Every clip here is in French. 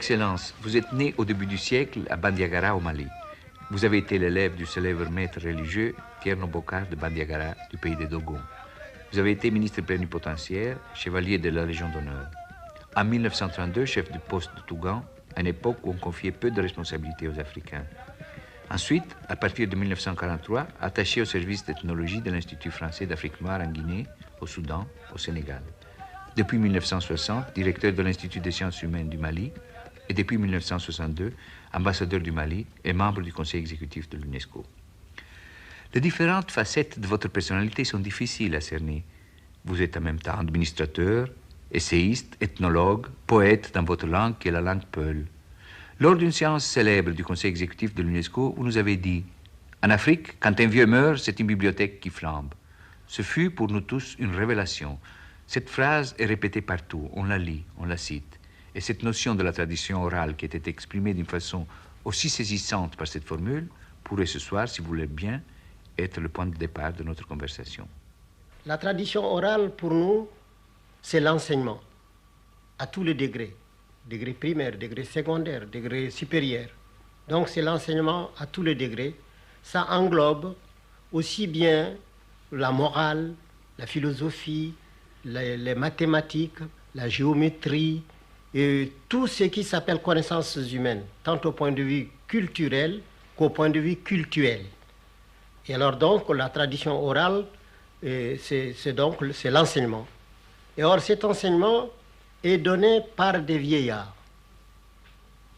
Excellence, vous êtes né au début du siècle à Bandiagara au Mali. Vous avez été l'élève du célèbre maître religieux Thierno Bokar de Bandiagara du pays des Dogons. Vous avez été ministre plénipotentiaire, chevalier de la Légion d'honneur. En 1932, chef du poste de Tougan, à une époque où on confiait peu de responsabilités aux Africains. Ensuite, à partir de 1943, attaché au service d'ethnologie de l'Institut français d'Afrique noire en Guinée, au Soudan, au Sénégal. Depuis 1960, directeur de l'Institut des sciences humaines du Mali, et depuis 1962, ambassadeur du Mali et membre du conseil exécutif de l'UNESCO. Les différentes facettes de votre personnalité sont difficiles à cerner. Vous êtes en même temps administrateur, essayiste, ethnologue, poète dans votre langue qui est la langue peul. Lors d'une séance célèbre du conseil exécutif de l'UNESCO, vous nous avez dit « En Afrique, quand un vieux meurt, c'est une bibliothèque qui flambe. » Ce fut pour nous tous une révélation. Cette phrase est répétée partout, on la lit, on la cite. Et cette notion de la tradition orale qui était exprimée d'une façon aussi saisissante par cette formule pourrait ce soir, si vous voulez bien, être le point de départ de notre conversation. La tradition orale, pour nous, c'est l'enseignement, à tous les degrés. Degré primaire, degré secondaire, degré supérieur. Donc c'est l'enseignement à tous les degrés. Ça englobe aussi bien la morale, la philosophie, les mathématiques, la géométrie, et tout ce qui s'appelle connaissances humaines, tant au point de vue culturel qu'au point de vue cultuel. Et alors donc la tradition orale, c'est l'enseignement. Et or cet enseignement est donné par des vieillards.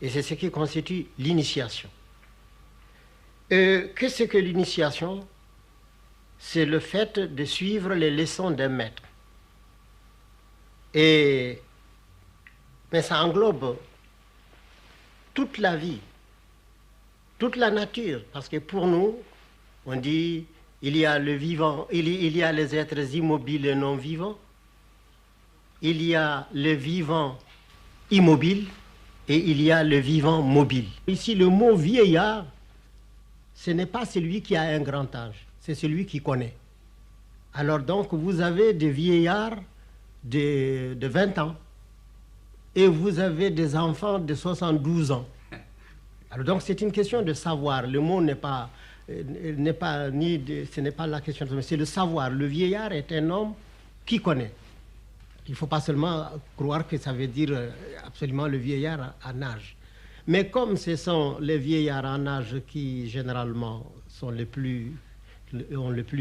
Et c'est ce qui constitue l'initiation. Qu'est-ce que l'initiation? C'est le fait de suivre les leçons d'un maître. Mais ça englobe toute la vie, toute la nature. Parce que pour nous, on dit il y a le vivant, il y a les êtres immobiles et non vivants. Il y a le vivant immobile et il y a le vivant mobile. Ici, le mot vieillard, ce n'est pas celui qui a un grand âge, c'est celui qui connaît. Alors donc, vous avez des vieillards de 20 ans et vous avez des enfants de 72 ans. Alors donc, c'est une question de savoir. Le mot ce n'est pas la question, c'est le savoir. Le vieillard est un homme qui connaît. Il ne faut pas seulement croire que ça veut dire absolument le vieillard en âge. Mais comme ce sont les vieillards en âge qui, généralement, ont le plus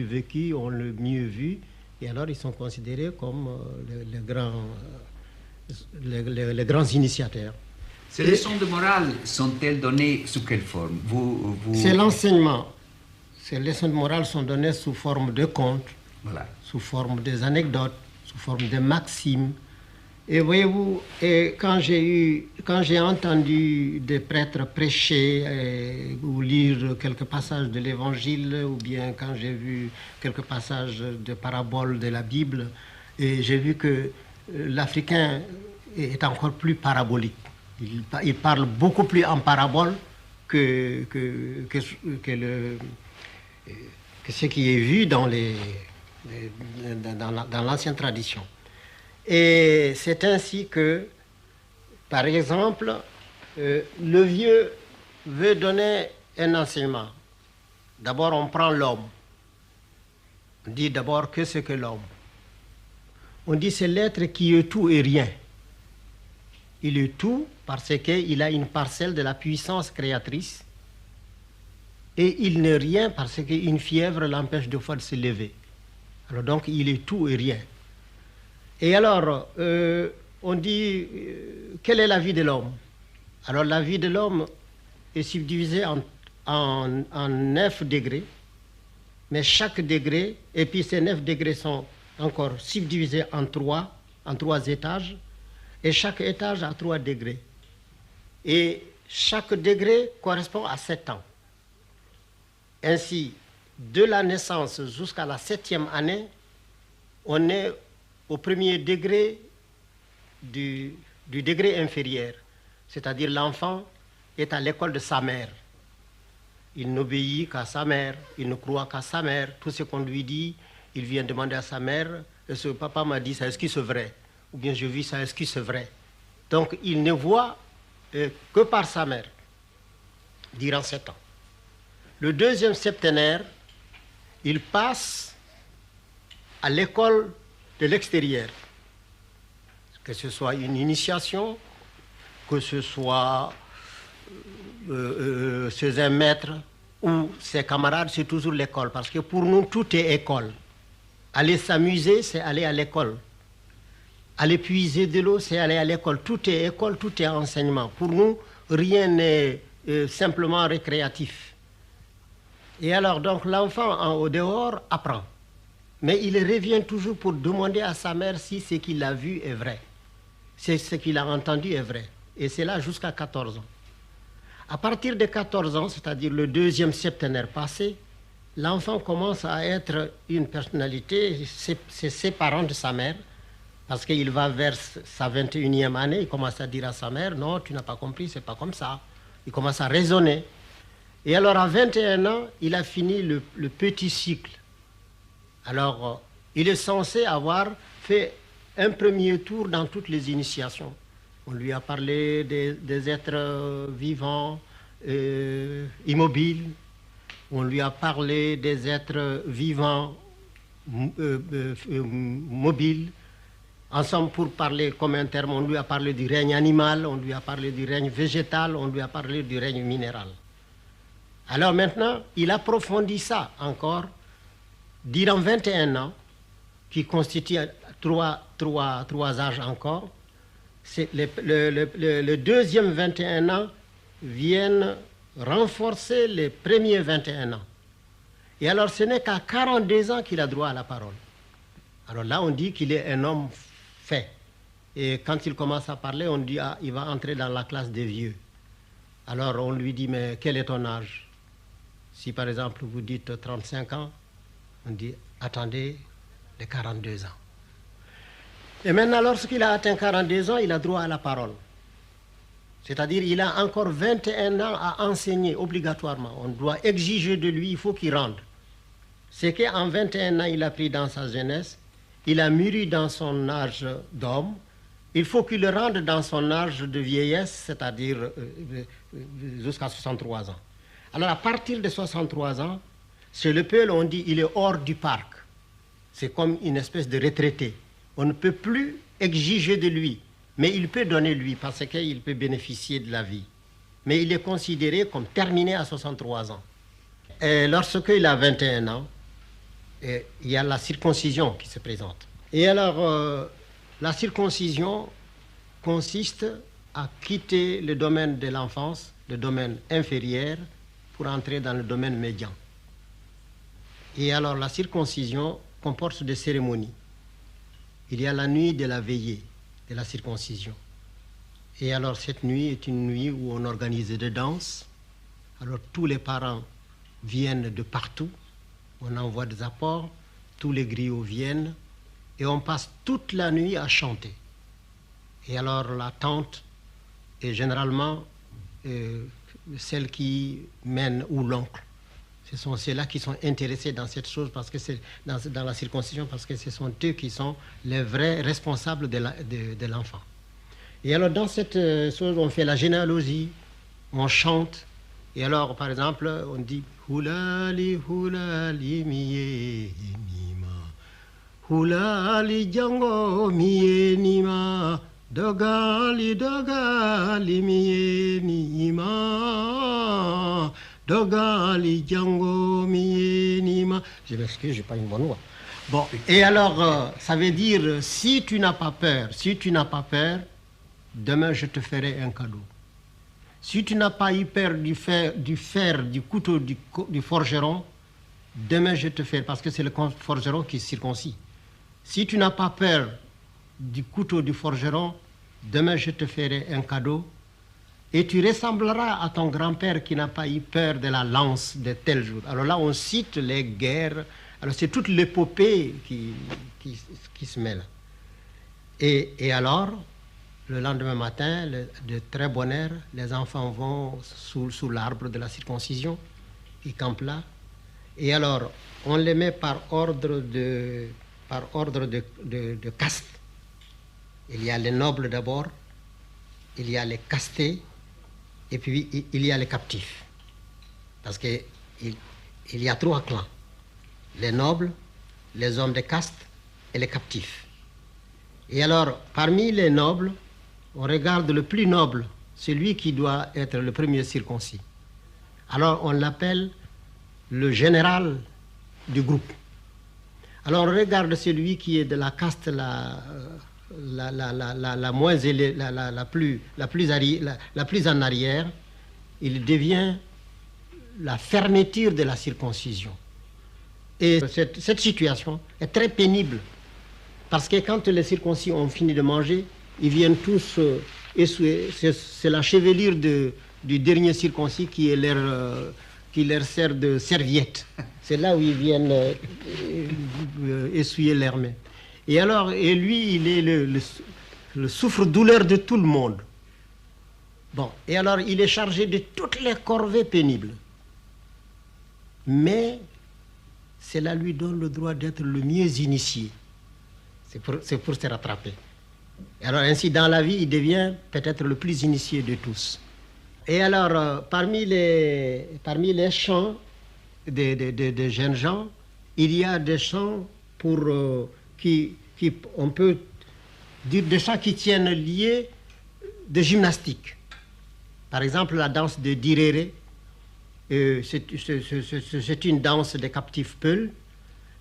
vécu, ont le mieux vu, et alors ils sont considérés comme les grands initiateurs. Ces leçons de morale sont-elles données sous quelle forme? C'est l'enseignement. Ces leçons de morale sont données sous forme de contes, voilà, sous forme des anecdotes, sous forme de maximes. Et voyez-vous, quand j'ai entendu des prêtres prêcher ou lire quelques passages de l'Évangile, ou bien quand j'ai vu quelques passages de paraboles de la Bible, et j'ai vu que l'Africain est encore plus parabolique. Il parle beaucoup plus en parabole que ce qui est vu dans l'ancienne tradition. Et c'est ainsi que, par exemple, le vieux veut donner un enseignement. D'abord, on prend l'homme. On dit d'abord que c'est que l'homme. On dit c'est l'être qui est tout et rien. Il est tout parce qu'il a une parcelle de la puissance créatrice et il n'est rien parce qu'une fièvre l'empêche de fois de se lever. Alors donc il est tout et rien. Et alors, on dit, quelle est la vie de l'homme? Alors la vie de l'homme est subdivisée en 9 degrés, mais chaque degré, et puis ces 9 degrés sont encore subdivisés en 3 étages, et chaque étage a 3 degrés. Et chaque degré correspond à 7 ans. Ainsi, de la naissance jusqu'à la 7e année, on est au premier degré du degré inférieur, c'est-à-dire l'enfant est à l'école de sa mère. Il n'obéit qu'à sa mère, il ne croit qu'à sa mère. Tout ce qu'on lui dit, il vient demander à sa mère, est-ce que papa m'a dit ça, est-ce que c'est vrai? Ou bien je vis ça, est-ce que c'est vrai? Donc il ne voit que par sa mère, durant 7 ans. Le deuxième septénaire, il passe à l'école de l'extérieur, que ce soit une initiation, que ce soit chez un maître ou ses camarades, c'est toujours l'école, parce que pour nous, tout est école. Aller s'amuser, c'est aller à l'école. Aller puiser de l'eau, c'est aller à l'école. Tout est école, tout est enseignement. Pour nous, rien n'est simplement récréatif. Et alors, donc, l'enfant au dehors apprend. Mais il revient toujours pour demander à sa mère si ce qu'il a vu est vrai. Si ce qu'il a entendu est vrai. Et c'est là jusqu'à 14 ans. À partir de 14 ans, c'est-à-dire le deuxième septénaire passé, l'enfant commence à être une personnalité, c'est séparant de sa mère, parce qu'il va vers sa 21e année, il commence à dire à sa mère, non, tu n'as pas compris, c'est pas comme ça. Il commence à raisonner. Et alors à 21 ans, il a fini le petit cycle. Alors, il est censé avoir fait un premier tour dans toutes les initiations. On lui a parlé des êtres vivants, immobiles. On lui a parlé des êtres vivants, mobiles. Ensemble, pour parler comme un terme, on lui a parlé du règne animal, on lui a parlé du règne végétal, on lui a parlé du règne minéral. Alors maintenant, il approfondit ça encore, durant 21 ans, qui constitue trois âges encore. Le deuxième 21 ans viennent renforcer les premiers 21 ans. Et alors ce n'est qu'à 42 ans qu'il a droit à la parole. Alors là on dit qu'il est un homme fait. Et quand il commence à parler, on dit il va entrer dans la classe des vieux. Alors on lui dit mais quel est ton âge? Si par exemple vous dites 35 ans, on dit attendez les 42 ans. Et maintenant, lorsqu'il a atteint 42 ans, il a droit à la parole. C'est-à-dire il a encore 21 ans à enseigner obligatoirement. On doit exiger de lui, il faut qu'il rende. C'est qu'en 21 ans, il a pris dans sa jeunesse, il a mûri dans son âge d'homme, il faut qu'il le rende dans son âge de vieillesse, c'est-à-dire jusqu'à 63 ans. Alors à partir de 63 ans, chez le Peul, on dit il est hors du parc. C'est comme une espèce de retraité. On ne peut plus exiger de lui, mais il peut donner lui parce qu'il peut bénéficier de la vie. Mais il est considéré comme terminé à 63 ans. Et lorsqu'il a 21 ans, il y a la circoncision qui se présente. Et alors, la circoncision consiste à quitter le domaine de l'enfance, le domaine inférieur, pour entrer dans le domaine médian. Et alors, la circoncision comporte des cérémonies. Il y a la nuit de la veillée, de la circoncision. Et alors cette nuit est une nuit où on organise des danses. Alors tous les parents viennent de partout, on envoie des apports, tous les griots viennent et on passe toute la nuit à chanter. Et alors la tante est généralement celle qui mène ou l'oncle. Ce sont ceux-là qui sont intéressés dans cette chose, parce que c'est dans la circoncision, parce que ce sont eux qui sont les vrais responsables de l'enfant. Et alors dans cette chose, on fait la généalogie, on chante. Et alors, par exemple, on dit Hulali, hulali, miye, nima. Hulali, django, miye, nima. Dogali, dogali, miye, nima. Dogali, django, miye, nima. Je m'excuse, je n'ai pas une bonne voix. Bon, et alors, ça veut dire, si tu n'as pas peur, demain je te ferai un cadeau. Si tu n'as pas eu peur du fer, du couteau du forgeron, demain je te ferai, parce que c'est le forgeron qui circoncis. Si tu n'as pas peur du couteau du forgeron, demain je te ferai un cadeau, et tu ressembleras à ton grand-père qui n'a pas eu peur de la lance de tel jour. Alors là, on cite les guerres, alors c'est toute l'épopée qui se mêle. Et alors, le lendemain matin, de très bonne heure, les enfants vont sous l'arbre de la circoncision, ils campent là. Et alors, on les met par ordre de caste. Il y a les nobles d'abord, il y a les castés, et puis il y a les captifs. Parce qu'il y a 3 clans. Les nobles, les hommes de caste et les captifs. Et alors, parmi les nobles, on regarde le plus noble, celui qui doit être le premier circoncis. Alors, on l'appelle le général du groupe. Alors, on regarde celui qui est de la caste la moins élevée, la plus en arrière. Il devient la fermeture de la circoncision. Et cette situation est très pénible, parce que quand les circoncis ont fini de manger, ils viennent tous essuyer. C'est la chevelure du dernier circoncis qui leur sert de serviette. C'est là où ils viennent essuyer leurs mains. Et lui, il est le souffre-douleur de tout le monde. Bon, et alors il est chargé de toutes les corvées pénibles. Mais cela lui donne le droit d'être le mieux initié. C'est pour se rattraper. Et alors ainsi, dans la vie, il devient peut-être le plus initié de tous. Et alors, parmi les chants des jeunes gens, il y a des chants qui on peut dire des chants qui tiennent liés de gymnastique. Par exemple, la danse de Diréré, c'est une danse des captifs peuls,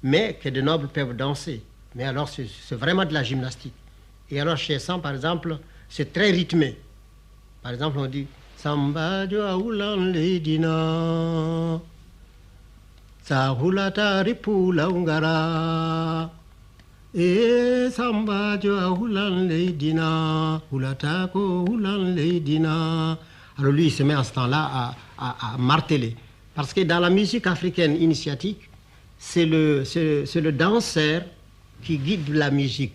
mais que de nobles peuvent danser. Mais alors, c'est vraiment de la gymnastique. Et alors, chez Sam, par exemple, c'est très rythmé. Par exemple, on dit Samba jo aulan ledina, sa hulata ripula ungara, e samba jo aulan ledina, hulata ko ulan ledina. Alors lui, il se met à ce temps-là à marteler. Parce que dans la musique africaine initiatique, c'est le danseur qui guide la musique.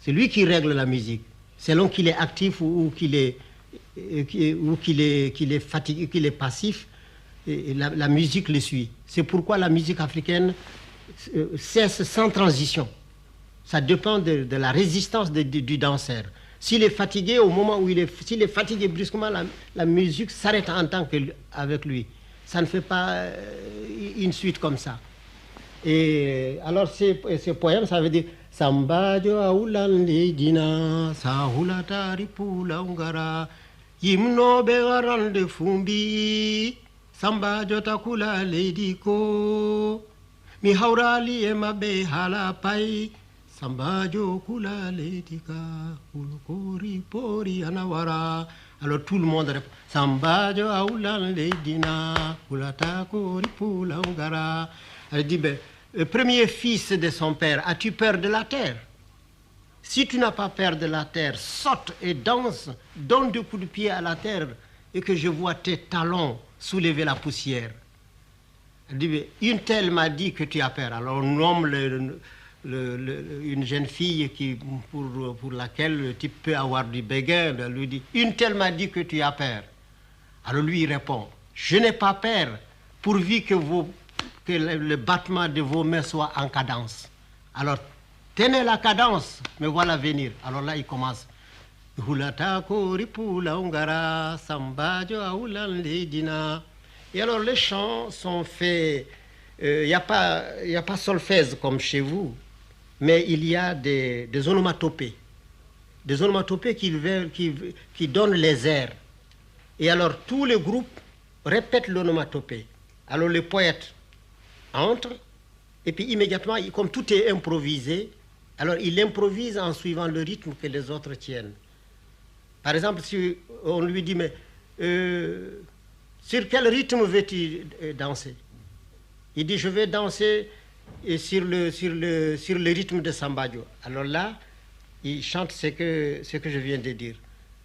C'est lui qui règle la musique, selon qu'il est actif ou qu'il est fatigué, qu'il est passif, et la musique le suit. C'est pourquoi la musique africaine cesse sans transition. Ça dépend de la résistance du danseur. S'il est fatigué, au moment où s'il est fatigué brusquement, la musique s'arrête en tant qu'avec lui. Ça ne fait pas une suite comme ça. Et alors ces poèmes, ça veut dire Samba jo aulan ledina, sa hulata ripula ungara, yimno be garande fumbi, Samba jo takula lediko, mi haurali e mabe halapai, Samba jo kula ledika, ulukori pori anawara. Alors tout le monde répond Samba jo aulan ledina, hulata kori pula ungara. Elle dit le premier fils de son père, as-tu peur de la terre? Si tu n'as pas peur de la terre, saute et danse, donne 2 coups de pied à la terre et que je vois tes talons soulever la poussière. Elle dit, une telle m'a dit que tu as peur. Alors on nomme une jeune fille pour laquelle le type peut avoir du béguin. Elle lui dit, une telle m'a dit que tu as peur. Alors lui il répond, je n'ai pas peur pourvu que le battement de vos mains soit en cadence. Alors, tenez la cadence, me voilà venir. Alors là, il commence. Et alors, les chants sont faits. Il n'y a pas solfège comme chez vous, mais il y a des onomatopées. Des onomatopées qui donnent les airs. Et alors, tous les groupes répètent l'onomatopée. Alors, le poète entre, et puis immédiatement, comme tout est improvisé, alors il improvise en suivant le rythme que les autres tiennent. Par exemple, si on lui dit, mais sur quel rythme veux-tu danser? Il dit, je vais danser sur le rythme de Sambadio. Alors là, il chante ce que je viens de dire.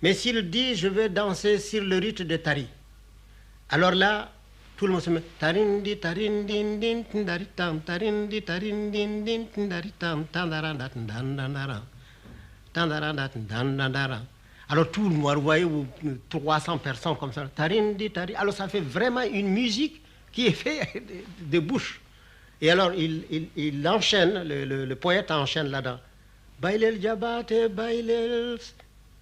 Mais s'il dit, je vais danser sur le rythme de Tari, alors là, tout le monde se met tarindi tarindin din tindaritam tarindi tarindin din tindaritam tandaranda tandandara tandaranda tandandara. Alors tout le monde, vous voyez, 300 personnes comme ça, tarindi tari. Alors ça fait vraiment une musique qui est faite de bouche. Et alors il enchaîne, le poète enchaîne là-dedans. Bailel jabate bailel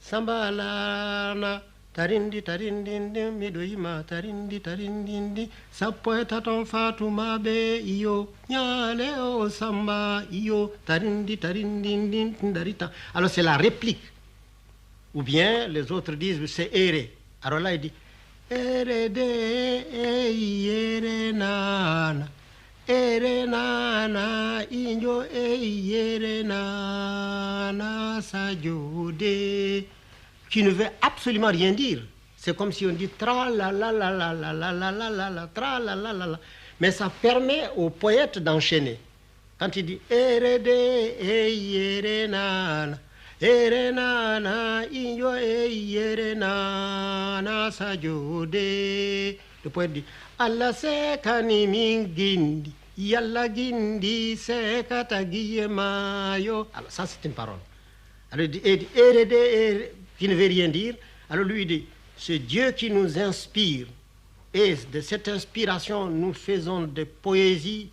sambalana Tarindi tarindindi midoima tarindi tarindindi sapoeta ton fatuma be iyo nyale o samba iyo tarindi tarindindi darita. Alors c'est la réplique. Ou bien les autres disent c'est ere. Alors là il dit ere de ere nana ere nana injo ere nana sajode, qui ne veut absolument rien dire. C'est comme si on dit tra la la la la la la la la la la tra la la la la. Mais ça permet au poète d'enchaîner. Quand il dit ere de ere nana ere nana injo ere nana sajode, le poète dit Allah se kani mingindi yalla gindi se katagiye mayo. Alors ça c'est une parole. Alors il dit ere de qui ne veut rien dire. Alors lui il dit c'est Dieu qui nous inspire, et de cette inspiration nous faisons des poésies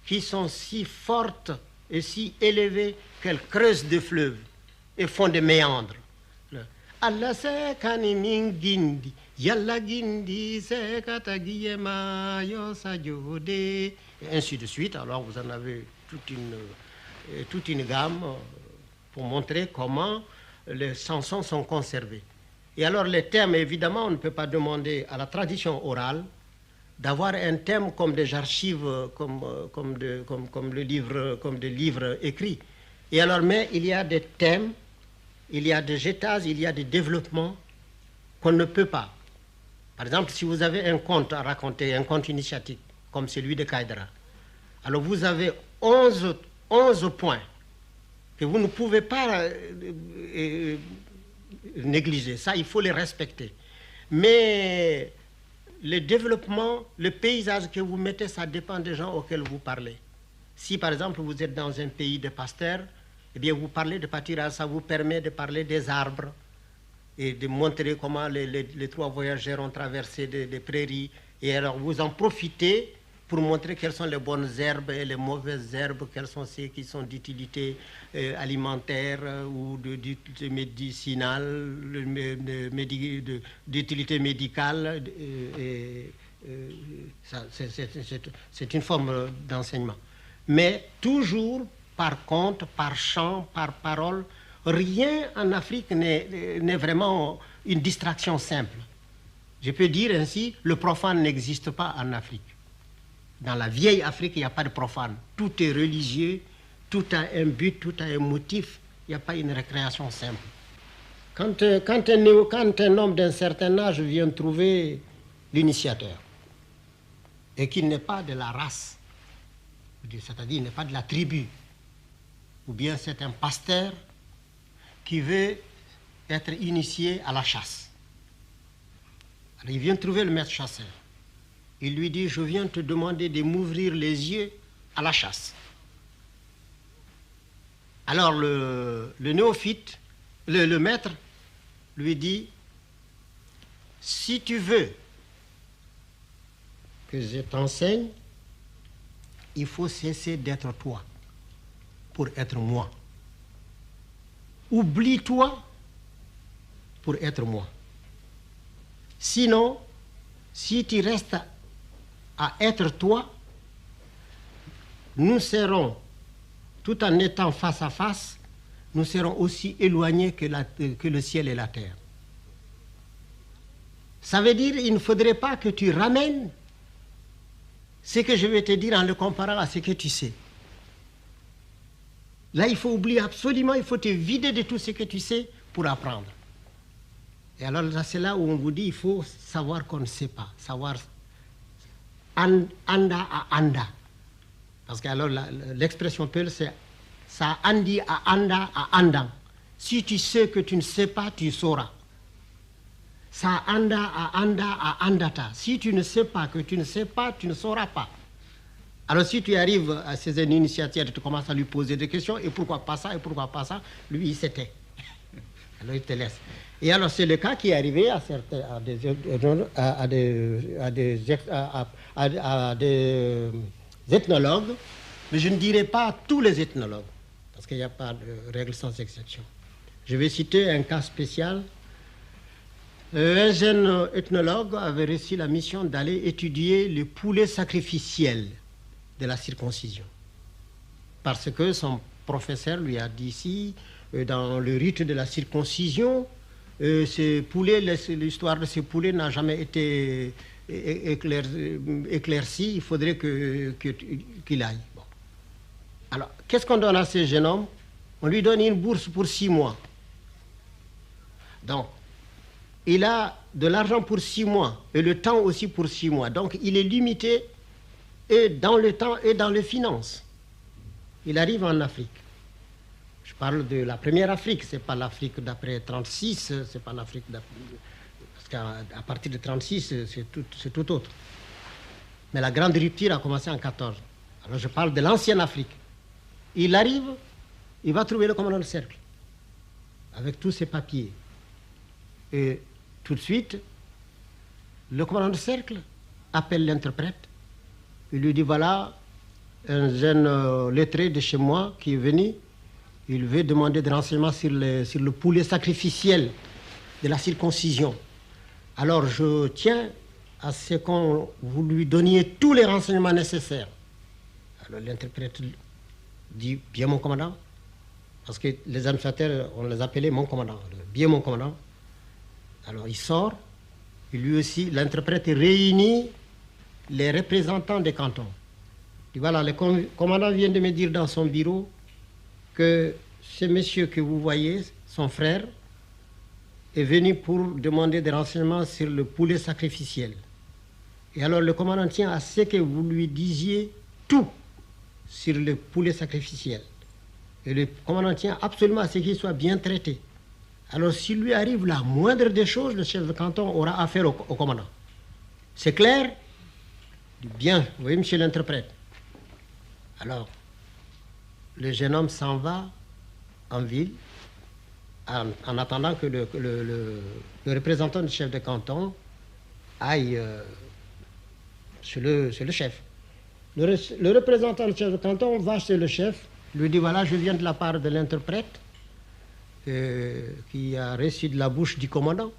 qui sont si fortes et si élevées qu'elles creusent des fleuves et font des méandres. Allah se kani mingindi yalla gindi se katagiyema yo sajode, et ainsi de suite. Alors vous en avez toute une gamme pour montrer comment les chansons sont conservées. Et alors les thèmes, évidemment, on ne peut pas demander à la tradition orale d'avoir un thème comme des archives, comme des livres écrits. Et alors, mais il y a des thèmes, il y a des étages, il y a des développements qu'on ne peut pas. Par exemple, si vous avez un conte à raconter, un conte initiatique, comme celui de Kaïdra, alors vous avez 11 points que vous ne pouvez pas négliger. Ça, il faut les respecter. Mais le développement, le paysage que vous mettez, ça dépend des gens auxquels vous parlez. Si, par exemple, vous êtes dans un pays de pasteurs, eh bien, vous parlez de pâturage, ça vous permet de parler des arbres et de montrer comment les trois voyageurs ont traversé des prairies. Et alors, vous en profitez pour montrer quelles sont les bonnes herbes et les mauvaises herbes, quelles sont celles qui sont d'utilité alimentaire ou d'utilité médicinale, d'utilité médicale. C'est une forme d'enseignement. Mais toujours par conte, par chant, par parole, rien en Afrique n'est vraiment une distraction simple. Je peux dire ainsi, le profane n'existe pas en Afrique. Dans la vieille Afrique, il n'y a pas de profane. Tout est religieux, tout a un but, tout a un motif. Il n'y a pas une récréation simple. Quand un homme d'un certain âge vient trouver l'initiateur et qu'il n'est pas de la race, c'est-à-dire il n'est pas de la tribu, ou bien c'est un pasteur qui veut être initié à la chasse. Alors il vient trouver le maître chasseur. Il lui dit, je viens te demander de m'ouvrir les yeux à la chasse. Alors le néophyte, le maître, lui dit, si tu veux que je t'enseigne, il faut cesser d'être toi pour être moi. Oublie-toi pour être moi. Sinon, si tu restes à être toi, nous serons, tout en étant face à face, nous serons aussi éloignés que le ciel et la terre. Ça veut dire qu'il ne faudrait pas que tu ramènes ce que je vais te dire en le comparant à ce que tu sais. Là, il faut oublier absolument, il faut te vider de tout ce que tu sais pour apprendre. Et alors là, c'est là où on vous dit, il faut savoir qu'on ne sait pas, savoir anda à anda. Parce que alors l'expression peul, c'est ça andi à anda à andang. Si tu sais que tu ne sais pas, tu sauras. Ça anda à anda à andata. Si tu ne sais pas que tu ne sais pas, tu ne sauras pas. Alors si tu arrives à ces initiatives, tu commences à lui poser des questions, et pourquoi pas ça, et pourquoi pas ça, lui il s'était. Alors il te laisse. Et alors c'est le cas qui est arrivé à des ethnologues, mais je ne dirais pas tous les ethnologues, parce qu'il n'y a pas de règle sans exception. Je vais citer un cas spécial Un jeune ethnologue avait reçu la mission d'aller étudier les poulets sacrificiels de la circoncision. Parce que son professeur lui a dit si, dans le rite de la circoncision, l'histoire de ces poulets n'a jamais été éclaircie, il faudrait qu'il aille. Bon. Alors, qu'est-ce qu'on donne à ce jeune homme? On lui donne une bourse pour 6 mois. Donc, il a de l'argent pour 6 mois et le temps aussi pour 6 mois. Donc, il est limité et dans le temps et dans les finances. Il arrive en Afrique. Je parle de la première Afrique, ce n'est pas l'Afrique d'après 1936, c'est pas l'Afrique d'après... Parce qu'à partir de 1936, c'est tout autre. Mais la grande rupture a commencé en 1914. Alors je parle de l'ancienne Afrique. Il arrive, il va trouver le commandant de cercle, avec tous ses papiers. Et tout de suite, le commandant de cercle appelle l'interprète. Il lui dit, voilà, un jeune lettré de chez moi qui est venu, il veut demander des renseignements sur le poulet sacrificiel de la circoncision. Alors je tiens à ce qu'on vous lui donniez tous les renseignements nécessaires. Alors l'interprète dit, bien mon commandant, parce que les administrateurs, on les appelait mon commandant, bien mon commandant. Alors il sort, et lui aussi, l'interprète réunit les représentants des cantons. Et voilà, le commandant vient de me dire dans son bureau que ce monsieur que vous voyez, son frère, est venu pour demander des renseignements sur le poulet sacrificiel. Et alors le commandant tient à ce que vous lui disiez tout sur le poulet sacrificiel. Et le commandant tient absolument à ce qu'il soit bien traité. Alors s'il lui arrive la moindre des choses, le chef de canton aura affaire au commandant. C'est clair? Bien, vous voyez, monsieur l'interprète. Alors, le jeune homme s'en va en ville en attendant que le représentant du chef de canton aille chez le chef. Le représentant du chef de canton va chez le chef, lui dit, voilà, je viens de la part de l'interprète qui a reçu de la bouche du commandant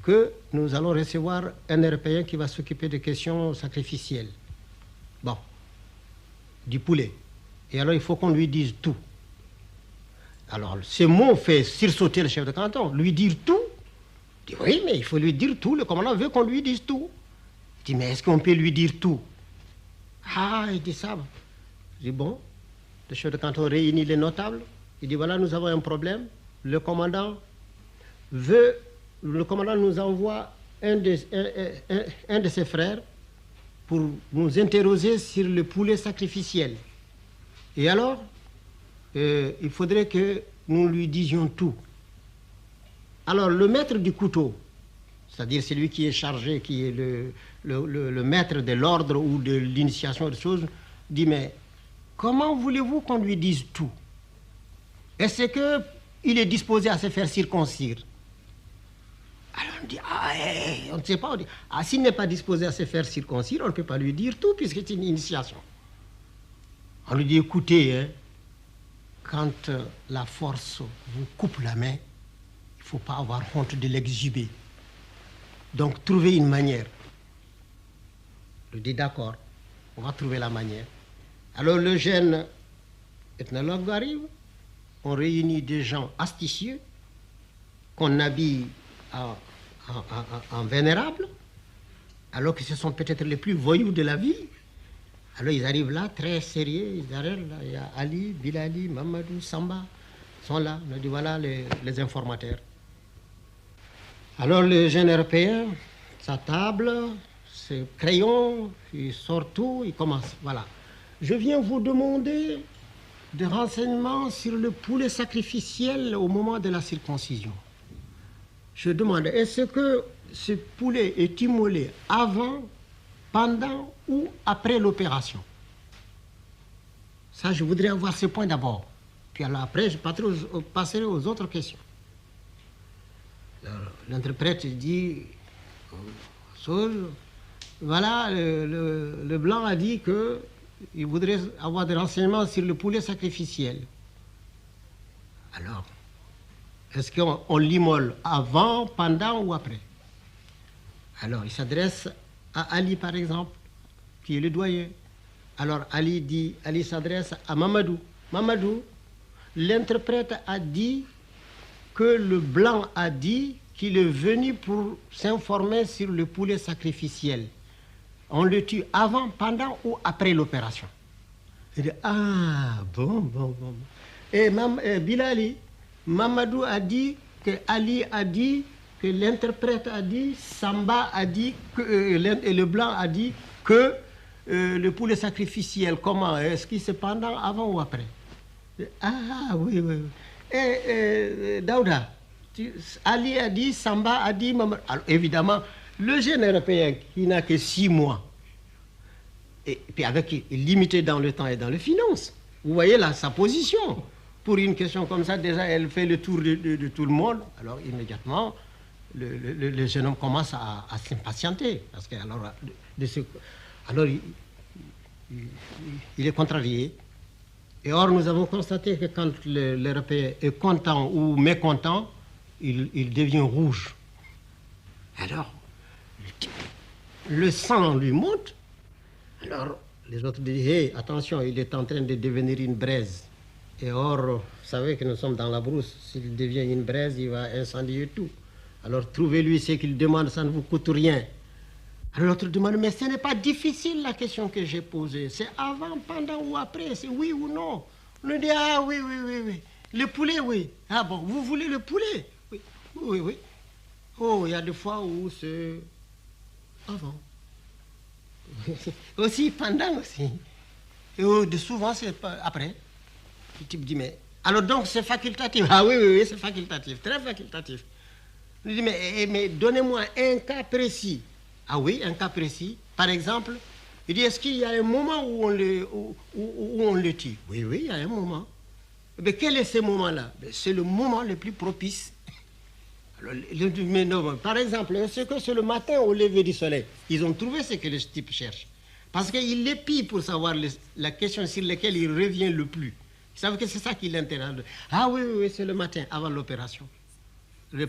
que nous allons recevoir un Européen qui va s'occuper des questions sacrificielles. Bon, du poulet. Et alors il faut qu'on lui dise tout. Alors ces mots fait sursauter le chef de canton. Lui dire tout? Il dit, oui, mais il faut lui dire tout. Le commandant veut qu'on lui dise tout. Il dit, mais est-ce qu'on peut lui dire tout? Ah, il dit ça. Je dis, bon, le chef de canton réunit les notables. Il dit, voilà, nous avons un problème. Le commandant nous envoie un de ses frères pour nous interroger sur le poulet sacrificiel. Et alors, il faudrait que nous lui disions tout. Alors, le maître du couteau, c'est-à-dire celui qui est chargé, qui est le maître de l'ordre ou de l'initiation de choses, dit, mais comment voulez-vous qu'on lui dise tout? Est-ce qu'il est disposé à se faire circoncire? Alors on dit, on ne sait pas. On dit, s'il n'est pas disposé à se faire circoncire, on ne peut pas lui dire tout puisque c'est une initiation. On lui dit, écoutez, quand la force vous coupe la main, il ne faut pas avoir honte de l'exhiber. Donc trouvez une manière. Je dis, d'accord, on va trouver la manière. Alors le jeune ethnologue arrive, on réunit des gens astucieux qu'on habille en vénérables, alors que ce sont peut-être les plus voyous de la ville. Alors ils arrivent là, très sérieux, ils arrivent là, il y a Ali, Bilali, Mamadou, Samba, sont là. On a dit, voilà les informateurs. Alors le jeune Européen, sa table, ses crayons, il sort tout, il commence, voilà. Je viens vous demander des renseignements sur le poulet sacrificiel au moment de la circoncision. Je demande, est-ce que ce poulet est immolé avant, pendant ou après l'opération? Ça, je voudrais avoir ce point d'abord. Puis alors après, je passerai aux autres questions. L'interprète dit, voilà, le blanc a dit qu'il voudrait avoir des renseignements sur le poulet sacrificiel. Alors, est-ce qu'on l'immole avant, pendant ou après? Alors, il s'adresse à Ali, par exemple, qui est le doyen. Alors, Ali s'adresse à Mamadou. Mamadou, l'interprète a dit que le blanc a dit qu'il est venu pour s'informer sur le poulet sacrificiel. On le tue avant, pendant ou après l'opération? Il dit, ah, bon. Et Bilali, Mamadou a dit que Ali a dit, que l'interprète a dit, Samba a dit, et le blanc a dit que le poulet sacrificiel, comment? Est-ce qu'il c'est pendant, avant ou après? Ah, oui. Et Daouda, Ali a dit, Samba a dit, Mamadou. Alors, évidemment, le jeune européen qui n'a que 6 mois, et puis limité dans le temps et dans les finances, vous voyez là sa position. Pour une question comme ça, déjà, elle fait le tour de tout le monde. Alors, immédiatement, le jeune homme commence à s'impatienter. Parce que, alors il est contrarié. Et or, nous avons constaté que quand l'Européen est content ou mécontent, il devient rouge. Alors, le sang lui monte. Alors, les autres disent, hey, attention, il est en train de devenir une braise. Et or, vous savez que nous sommes dans la brousse. S'il devient une braise, il va incendier tout. Alors, trouvez-lui ce qu'il demande, ça ne vous coûte rien. Alors, l'autre demande, mais ce n'est pas difficile la question que j'ai posée. C'est avant, pendant ou après, c'est oui ou non. On nous dit, ah oui. Le poulet, oui. Ah bon, vous voulez le poulet? Oui. Oh, il y a des fois où c'est avant. Aussi, pendant aussi. Et souvent, c'est après. Le type dit, mais... Alors donc, c'est facultatif. Ah oui, c'est facultatif, très facultatif. Il dit, mais donnez-moi un cas précis. Ah oui, un cas précis. Par exemple, il dit, est-ce qu'il y a un moment où on le tue? Oui, il y a un moment. Mais quel est ce moment-là? C'est le moment le plus propice. Alors, mais non, par exemple, est-ce que c'est le matin au lever du soleil? Ils ont trouvé ce que le type cherche. Parce qu'il l'épie pour savoir la question sur laquelle il revient le plus. Vous savez que c'est ça qui l'intéresse. Ah oui, c'est le matin, avant l'opération.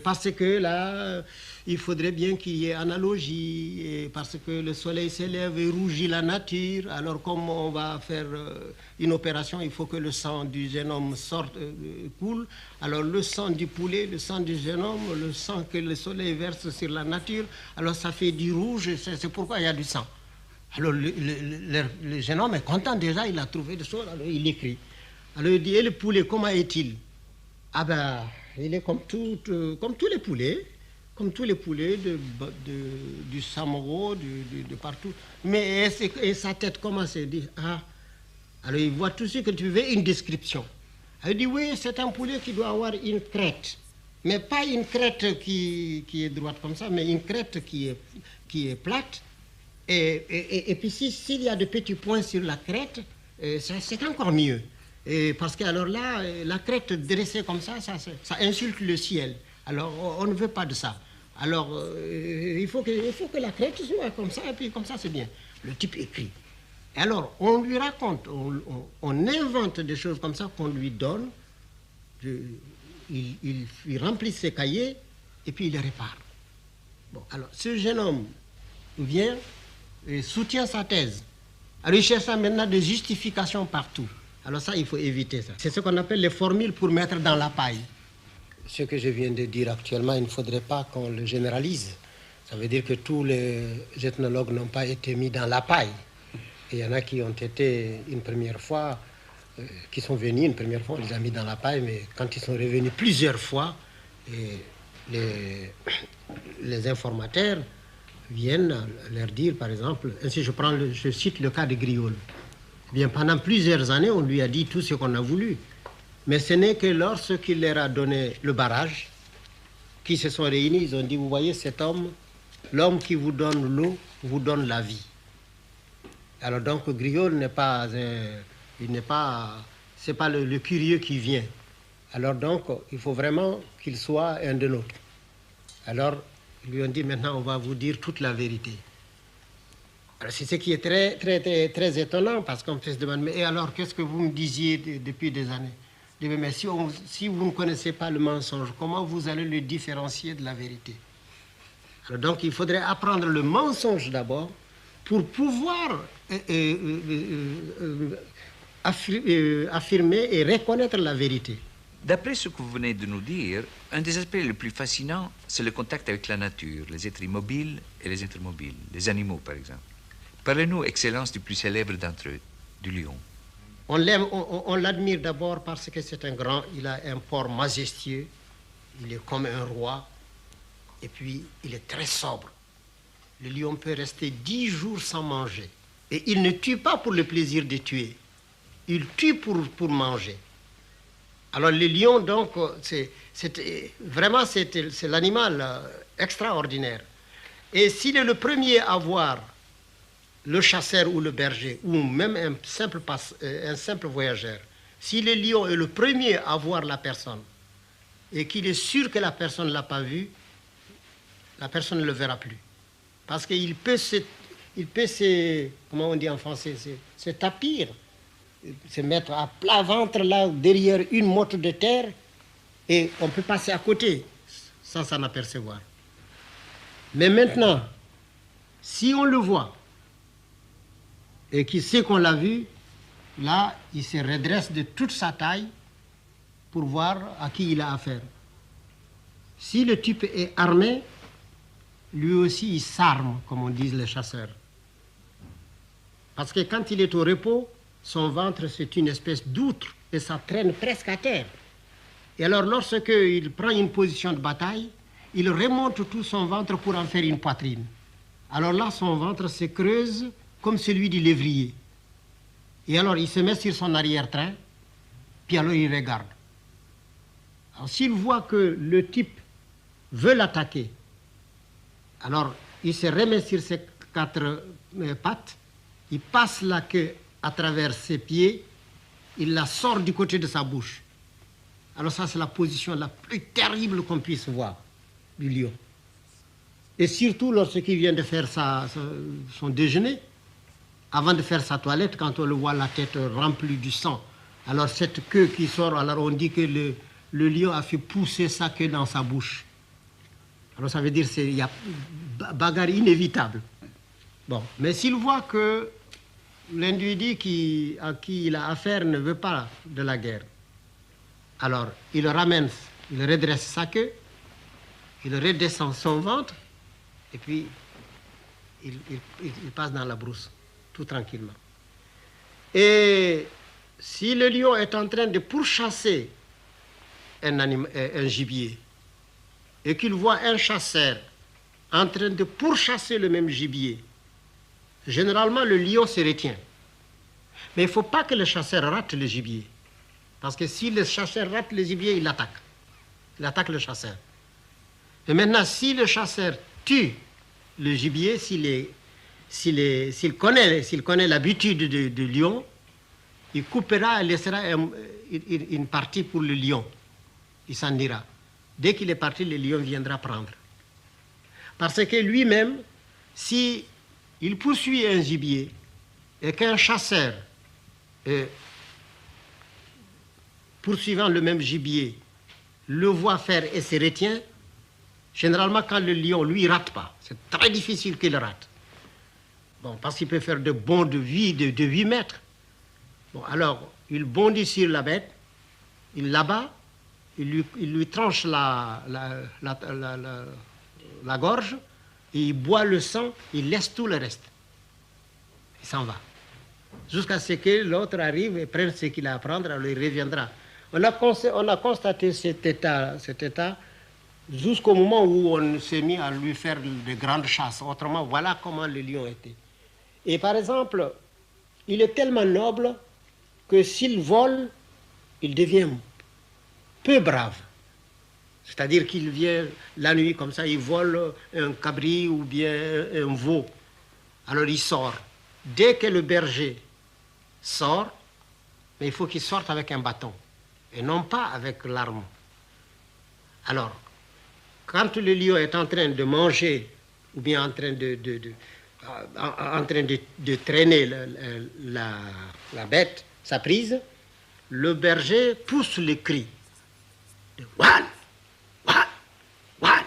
Parce que là, il faudrait bien qu'il y ait analogie, parce que le soleil s'élève et rougit la nature. Alors, comme on va faire une opération, il faut que le sang du jeune homme sorte, coule. Alors, le sang du poulet, le sang du jeune homme, le sang que le soleil verse sur la nature, alors ça fait du rouge, c'est pourquoi il y a du sang. Alors, le jeune homme est content déjà, il a trouvé des choses, alors il écrit. Alors, il dit, et le poulet, comment est-il? Ah ben... Il est comme tous les poulets, du Samoro, de partout. Mais et sa tête, comment c'est dit? Ah, alors il voit tout ce que tu veux, une description. Il dit, oui, c'est un poulet qui doit avoir une crête. Mais pas une crête qui est droite comme ça, mais une crête qui est plate. Et puis s'il y a de petits points sur la crête, c'est encore mieux. Et parce que alors là, la crête dressée comme ça insulte le ciel. Alors on ne veut pas de ça. Alors il faut que la crête soit comme ça, et puis comme ça c'est bien. Le type écrit. Et alors on lui raconte, on invente des choses comme ça qu'on lui donne. Il remplit ses cahiers et puis il les répare. Bon, alors ce jeune homme vient et soutient sa thèse. Alors il cherche maintenant des justifications partout. Alors ça, il faut éviter ça. C'est ce qu'on appelle les formules pour mettre dans la paille. Ce que je viens de dire actuellement, il ne faudrait pas qu'on le généralise. Ça veut dire que tous les ethnologues n'ont pas été mis dans la paille. Et il y en a qui ont été une première fois, qui sont venus une première fois, on les a mis dans la paille, mais quand ils sont revenus plusieurs fois, les informateurs viennent leur dire, par exemple, ainsi je cite le cas de Griol. Bien, pendant plusieurs années, on lui a dit tout ce qu'on a voulu. Mais ce n'est que lorsqu'il leur a donné le barrage, qui se sont réunis, ils ont dit, vous voyez cet homme, l'homme qui vous donne l'eau, vous donne la vie. Alors donc, Griol c'est pas le curieux qui vient. Alors donc, il faut vraiment qu'il soit un de nôtres. Alors, ils lui ont dit, maintenant, on va vous dire toute la vérité. Alors, c'est ce qui est très étonnant, parce qu'on peut se demander, mais et alors, qu'est-ce que vous me disiez depuis des années? Mais si vous ne connaissez pas le mensonge, comment vous allez le différencier de la vérité? Alors, donc il faudrait apprendre le mensonge d'abord pour pouvoir affirmer et reconnaître la vérité. D'après ce que vous venez de nous dire, un des aspects les plus fascinants, c'est le contact avec la nature, les êtres immobiles et les intermobiles, les animaux par exemple. Parlez-nous, Excellence, du plus célèbre d'entre eux, du lion. On l'aime, on l'admire d'abord parce que c'est un grand, il a un port majestueux, il est comme un roi, et puis il est très sobre. Le lion peut rester 10 jours sans manger. Et il ne tue pas pour le plaisir de tuer, il tue pour manger. Alors le lion, donc, c'est l'animal extraordinaire. Et s'il est le premier à voir le chasseur ou le berger, ou même un simple voyageur, si le lion est le premier à voir la personne, et qu'il est sûr que la personne ne l'a pas vu, la personne ne le verra plus. Parce qu'il peut comment on dit en français, se tapir, se mettre à plat ventre là derrière une motte de terre et on peut passer à côté sans s'en apercevoir. Mais maintenant, si on le voit et qu'il sait qu'on l'a vu, là, il se redresse de toute sa taille pour voir à qui il a affaire. Si le type est armé, lui aussi il s'arme, comme on dit les chasseurs. Parce que quand il est au repos, son ventre, c'est une espèce d'outre et ça traîne presque à terre. Et alors, lorsqu'il prend une position de bataille, il remonte tout son ventre pour en faire une poitrine. Alors là, son ventre se creuse comme celui du lévrier. Et alors, il se met sur son arrière-train, puis alors il regarde. Alors, s'il voit que le type veut l'attaquer, alors il se remet sur ses 4 pattes, il passe la queue à travers ses pieds, il la sort du côté de sa bouche. Alors ça, c'est la position la plus terrible qu'on puisse voir du lion. Et surtout lorsqu'il vient de faire son déjeuner, avant de faire sa toilette, quand on le voit la tête remplie du sang, alors cette queue qui sort, alors on dit que le lion a fait pousser sa queue dans sa bouche. Alors ça veut dire qu'il y a bagarre inévitable. Bon, mais s'il voit que l'individu à qui il a affaire ne veut pas de la guerre, alors il ramène, il redresse sa queue, il redescend son ventre, et puis il passe dans la brousse, tout tranquillement. Et si le lion est en train de pourchasser un gibier, et qu'il voit un chasseur en train de pourchasser le même gibier, généralement, le lion se retient. Mais il ne faut pas que le chasseur rate le gibier. Parce que si le chasseur rate le gibier, il l'attaque. Il attaque le chasseur. Et maintenant, si le chasseur tue le gibier, s'il connaît l'habitude du lion, il coupera et laissera une partie pour le lion. Il s'en ira. Dès qu'il est parti, le lion viendra prendre. Parce que lui-même, si il poursuit un gibier et qu'un chasseur, poursuivant le même gibier, le voit faire et se retient, généralement quand le lion, lui, rate pas. C'est très difficile qu'il rate. Bon, parce qu'il peut faire de bonds de 8 mètres. Bon, alors, il bondit sur la bête, il l'abat, il lui tranche la gorge, et il boit le sang, il laisse tout le reste. Il s'en va. Jusqu'à ce que l'autre arrive et prenne ce qu'il a à prendre, alors il reviendra. On a constaté cet état jusqu'au moment où on s'est mis à lui faire de grandes chasses. Autrement, voilà comment le lion était. Et par exemple, il est tellement noble que s'il vole, il devient peu brave. C'est-à-dire qu'il vient la nuit comme ça, il vole un cabri ou bien un veau. Alors il sort. Dès que le berger sort, mais il faut qu'il sorte avec un bâton et non pas avec l'arme. Alors, quand le lion est en train de manger ou bien en train de traîner la bête, sa prise, le berger pousse le cri. Wan, wan, wan.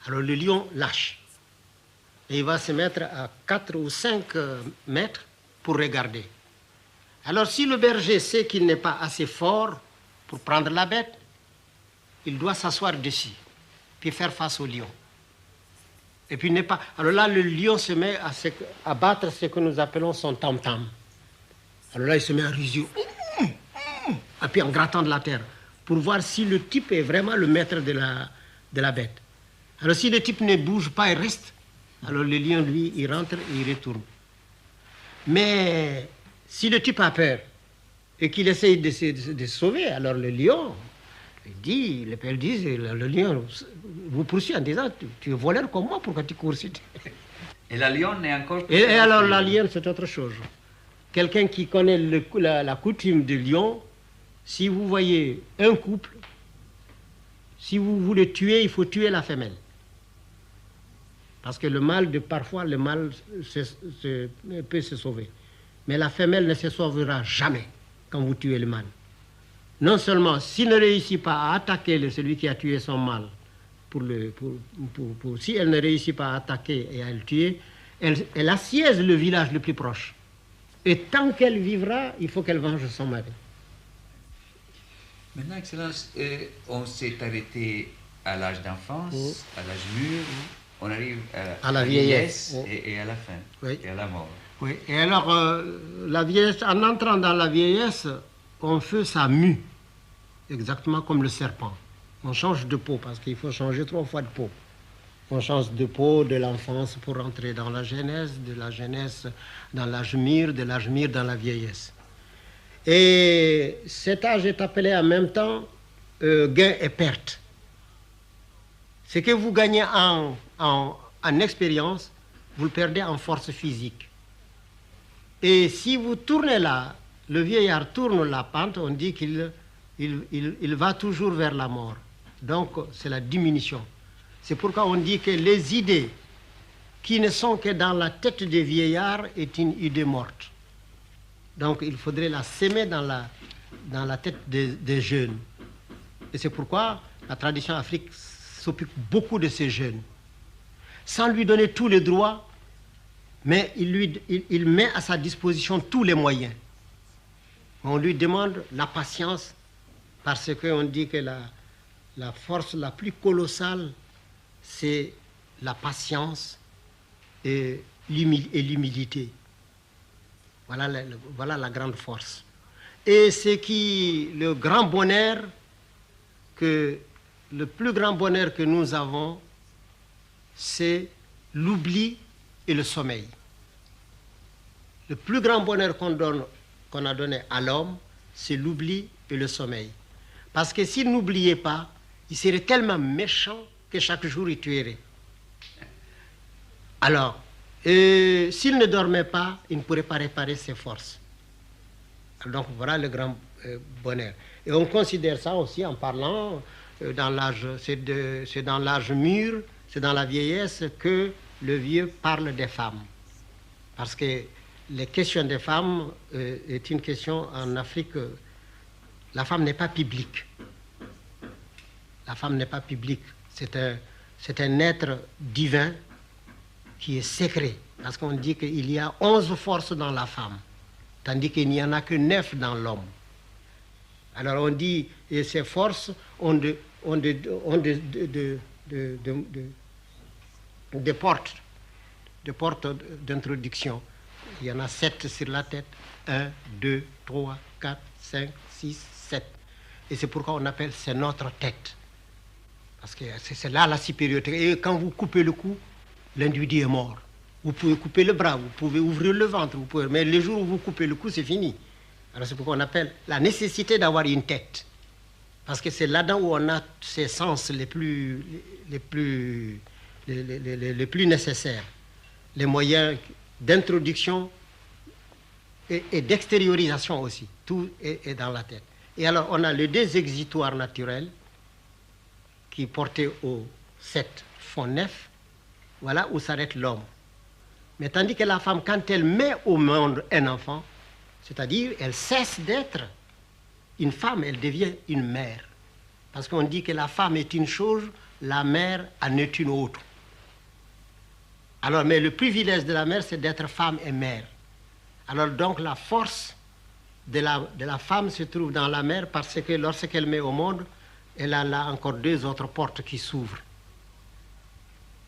Alors le lion lâche. Et il va se mettre à 4 ou 5 mètres pour regarder. Alors si le berger sait qu'il n'est pas assez fort pour prendre la bête, il doit s'asseoir dessus, puis faire face au lion. Et puis n'est pas. Alors là, le lion se met à battre ce que nous appelons son tam-tam. Alors là, il se met à rugir, et puis en grattant de la terre, pour voir si le type est vraiment le maître de la bête. Alors si le type ne bouge pas et reste, alors le lion, lui, il rentre et il retourne. Mais si le type a peur et qu'il essaye de se sauver, alors le lion, les pères disent, le lion vous poursuit en disant, tu es voleur comme moi, pourquoi tu cours ici? Et la lionne est encore... Et alors la lionne, c'est autre chose. Quelqu'un qui connaît la coutume du lion, si vous voyez un couple, si vous voulez tuer, il faut tuer la femelle. Parce que parfois, le mâle peut se sauver. Mais la femelle ne se sauvera jamais quand vous tuez le mâle. Non seulement, s'il ne réussit pas à attaquer celui qui a tué son mâle, si elle ne réussit pas à attaquer et à le tuer, elle assiège le village le plus proche. Et tant qu'elle vivra, il faut qu'elle venge son mari. Maintenant, Excellence, on s'est arrêté à l'âge d'enfance, à l'âge mûr, on arrive à la vieillesse et à la fin, et à la mort. Oui, et alors, la vieillesse, en entrant dans la vieillesse, on fait sa mue, exactement comme le serpent. On change de peau, parce qu'il faut changer 3 fois de peau. On change de peau de l'enfance pour entrer dans la jeunesse, de la jeunesse dans l'âge mûr, de l'âge mûr dans la vieillesse. Et cet âge est appelé en même temps gain et perte. Ce que vous gagnez en expérience, vous le perdez en force physique. Et si vous tournez là, le vieillard tourne la pente, on dit qu'il va toujours vers la mort. Donc c'est la diminution. C'est pourquoi on dit que les idées qui ne sont que dans la tête des vieillards est une idée morte. Donc il faudrait la s'aimer dans la tête des jeunes. Et c'est pourquoi la tradition africaine s'occupe beaucoup de ces jeunes. Sans lui donner tous les droits, mais il met à sa disposition tous les moyens. On lui demande la patience, parce qu'on dit que la force la plus colossale, c'est la patience et l'humilité. Voilà la grande force. Et le plus grand bonheur que nous avons, c'est l'oubli et le sommeil. Le plus grand bonheur qu'on a donné à l'homme, c'est l'oubli et le sommeil. Parce que s'il n'oubliait pas, il serait tellement méchant que chaque jour il tuerait. Alors, s'il ne dormait pas, il ne pourrait pas réparer ses forces. Donc voilà le grand bonheur. Et on considère ça aussi en parlant dans l'âge, c'est dans l'âge mûr, c'est dans la vieillesse que le vieux parle des femmes. Parce que les questions des femmes est une question en Afrique. La femme n'est pas publique. La femme n'est pas publique. C'est un être divin qui est secret. Parce qu'on dit qu'il y a 11 forces dans la femme, tandis qu'il n'y en a que 9 dans l'homme. Alors on dit, et ces forces ont des portes d'introduction. Il y en a 7 sur la tête. 1, 2, 3, 4, 5, 6, 7. Et c'est pourquoi on appelle c'est notre tête. Parce que c'est là la supériorité. Et quand vous coupez le cou, l'individu est mort. Vous pouvez couper le bras, vous pouvez ouvrir le ventre, mais le jour où vous coupez le cou, c'est fini. Alors c'est pourquoi on appelle la nécessité d'avoir une tête. Parce que c'est là-dedans où on a ces sens les plus nécessaires. Les moyens d'introduction et d'extériorisation aussi. Tout est dans la tête. Et alors on a les 2 exutoires naturels qui portés au 7 font 9. Voilà où s'arrête l'homme. Mais tandis que la femme, quand elle met au monde un enfant, c'est-à-dire elle cesse d'être une femme, elle devient une mère. Parce qu'on dit que la femme est une chose, la mère en est une autre. Alors, mais le privilège de la mère, c'est d'être femme et mère. Alors donc la force de la femme se trouve dans la mère parce que lorsqu'elle met au monde, elle a là encore 2 autres portes qui s'ouvrent.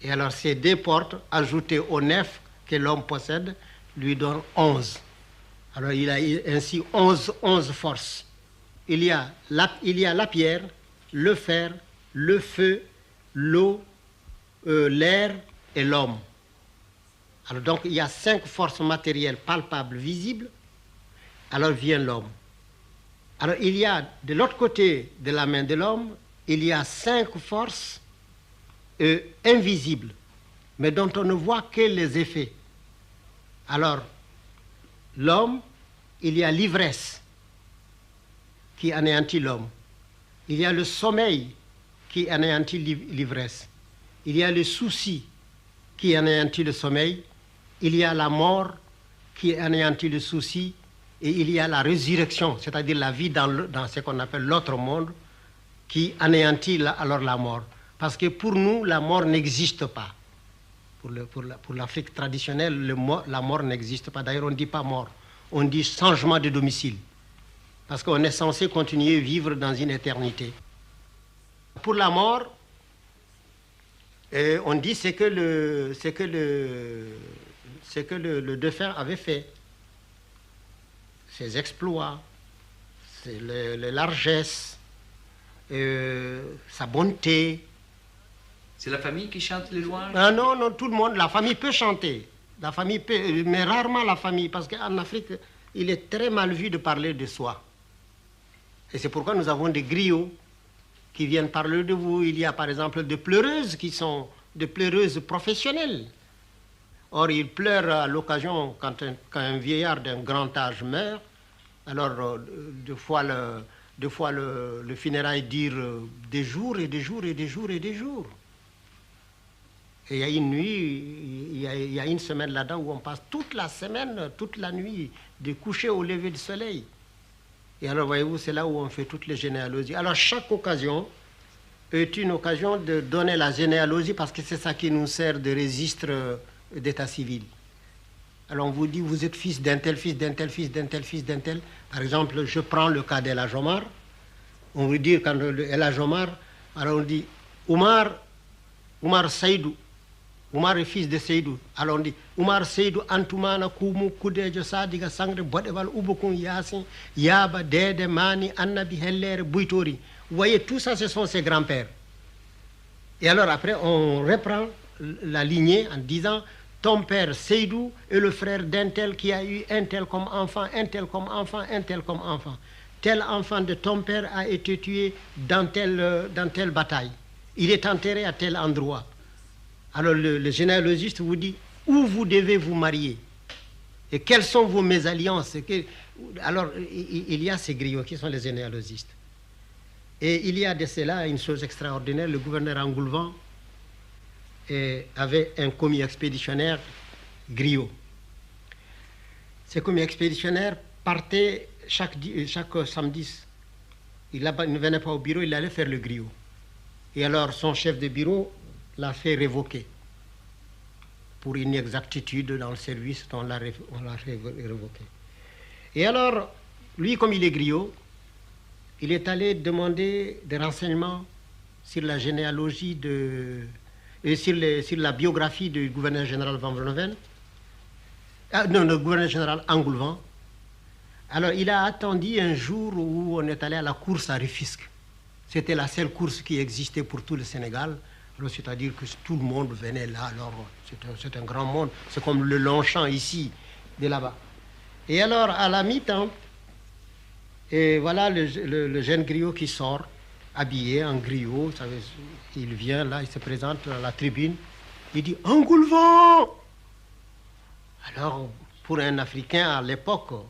Et alors ces 2 portes, ajoutées aux 9 que l'homme possède, lui donnent 11. Alors il a ainsi 11 forces. Il y a la pierre, le fer, le feu, l'eau, l'air et l'homme. Alors donc il y a 5 forces matérielles palpables, visibles. Alors vient l'homme. Alors il y a de l'autre côté de la main de l'homme, il y a 5 forces invisibles, mais dont on ne voit que les effets. Alors l'homme, il y a l'ivresse qui anéantit l'homme. Il y a le sommeil qui anéantit l'ivresse. Il y a le souci qui anéantit le sommeil. Il y a la mort qui anéantit le souci. Et il y a la résurrection, c'est-à-dire la vie dans ce qu'on appelle l'autre monde, qui anéantit alors la mort. Parce que pour nous, la mort n'existe pas. Pour l'Afrique traditionnelle, la mort n'existe pas. D'ailleurs, on ne dit pas mort, on dit changement de domicile. Parce qu'on est censé continuer à vivre dans une éternité. Pour la mort, on dit ce que le défunt avait fait. Ses exploits, les largesses, sa bonté. C'est la famille qui chante les louanges? Ah non, non, tout le monde, la famille peut chanter. La famille peut, mais rarement la famille, parce qu'en Afrique, il est très mal vu de parler de soi. Et c'est pourquoi nous avons des griots qui viennent parler de vous. Il y a par exemple des pleureuses qui sont des pleureuses professionnelles. Or, ils pleurent à l'occasion quand un vieillard d'un grand âge meurt. Alors, deux fois le funérail dure des jours et des jours et des jours et des jours. Et il y a une nuit, il y a une semaine là-dedans où on passe toute la semaine, toute la nuit, du coucher au lever du soleil. Et alors, voyez-vous, c'est là où on fait toutes les généalogies. Alors, chaque occasion est une occasion de donner la généalogie parce que c'est ça qui nous sert de registre d'état civil. Alors, on vous dit, vous êtes fils d'un tel, fils d'un tel, fils d'un tel, fils d'un tel. Par exemple, je prends le cas d'El Hadj Omar. On veut dire, quand El Hadj Omar, alors on dit, Omar Seydou. Omar est fils de Seydou. Alors on dit, Omar Seydou, Antoumana, Koumou, Koudejo, Sadiga, Sangre, Bodeval, Oubokun, Yassin, Yaba, Dede, Mani, Annabi, Heller, Bouitori. Vous voyez, tout ça, ce sont ses grands-pères. Et alors après, on reprend la lignée en disant, ton père Seydou est le frère d'un tel qui a eu un tel comme enfant, un tel comme enfant, un tel comme enfant. Tel enfant de ton père a été tué dans telle bataille. Il est enterré à tel endroit. Alors le généalogiste vous dit où vous devez vous marier et quelles sont vos mésalliances. Alors il y a ces griots qui sont les généalogistes. Et il y a de cela une chose extraordinaire. Le gouverneur Engoulevent avait un commis expéditionnaire griot. Ce commis expéditionnaire partait chaque samedi. Il ne venait pas au bureau, il allait faire le griot. Et alors son chef de bureau l'a fait révoquer pour inexactitude dans le service, on l'a révoqué. Et alors, lui, comme il est griot, il est allé demander des renseignements sur la généalogie et sur la biographie du gouverneur général Van Vollenhoven, le gouverneur général Engoulevent. Alors, il a attendu un jour où on est allé à la course à Rufisque. C'était la seule course qui existait pour tout le Sénégal. C'est-à-dire que tout le monde venait là. Alors, c'est un grand monde. C'est comme le Longchamp ici, de là-bas. Et alors, à la mi-temps, et voilà le jeune griot qui sort, habillé en griot. Vous savez, il vient là, il se présente à la tribune. Il dit « Engoulevent !» Alors, pour un Africain à l'époque,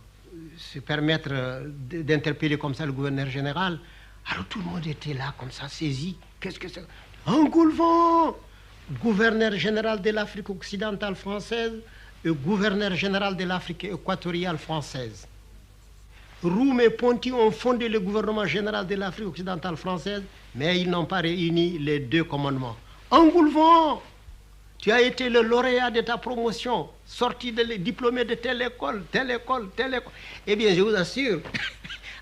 se permettre d'interpeller comme ça le gouverneur général, alors tout le monde était là, comme ça, saisi. Qu'est-ce que c'est? Engoulevent, gouverneur général de l'Afrique occidentale française et gouverneur général de l'Afrique équatoriale française. Roum et Ponty ont fondé le gouvernement général de l'Afrique occidentale française, mais ils n'ont pas réuni les deux commandements. Engoulevent, tu as été le lauréat de ta promotion, sorti diplômé de telle école, telle école, telle école. Eh bien, je vous assure,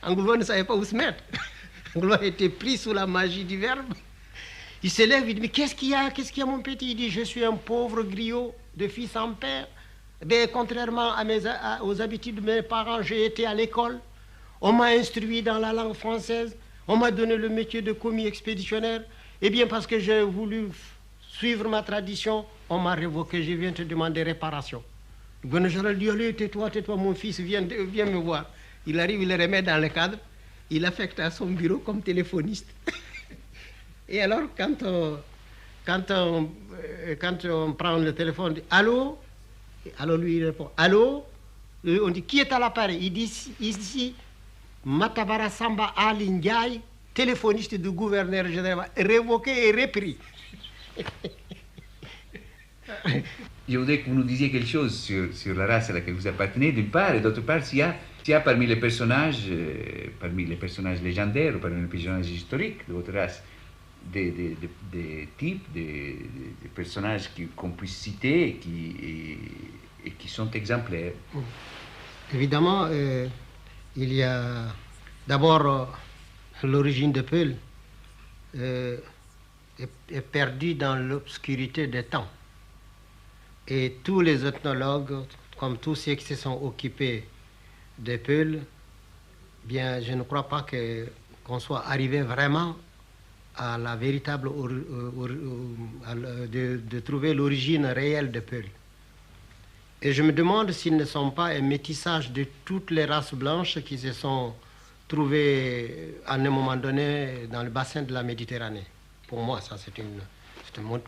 Engoulevent ne savait pas où se mettre. Engoulevent était pris sous la magie du verbe. Il se lève, il dit, mais qu'est-ce qu'il y a, mon petit? Il dit, je suis un pauvre griot de fils en père. Ben, contrairement aux habitudes de mes parents, j'ai été à l'école. On m'a instruit dans la langue française. On m'a donné le métier de commis expéditionnaire. Eh bien, parce que j'ai voulu suivre ma tradition, on m'a révoqué. Je viens te demander réparation. Le gouverneur général dit, allez, tais-toi, mon fils, viens me voir. Il arrive, il le remet dans le cadre. Il affecte à son bureau comme téléphoniste. Et alors, quand on prend le téléphone, on dit, allô? Alors lui, il répond, allô? On dit, qui est à l'appareil? Il dit, ici, Matabara Samba Ali Ndiaye, téléphoniste du gouverneur général, révoqué et repris. Je voudrais que vous nous disiez quelque chose sur la race à laquelle vous appartenez, d'une part, et d'autre part, s'il y a parmi les personnages légendaires ou parmi les personnages historiques de votre race, des types, des personnages qu'on puisse citer et qui sont exemplaires. Évidemment, il y a d'abord l'origine de Peul est perdue dans l'obscurité des temps. Et tous les ethnologues, comme tous ceux qui se sont occupés de Peul, bien, je ne crois pas qu'on soit arrivé vraiment à la véritable de trouver l'origine réelle de Peul. Et je me demande s'ils ne sont pas un métissage de toutes les races blanches qui se sont trouvées à un moment donné dans le bassin de la Méditerranée. Pour moi, ça c'est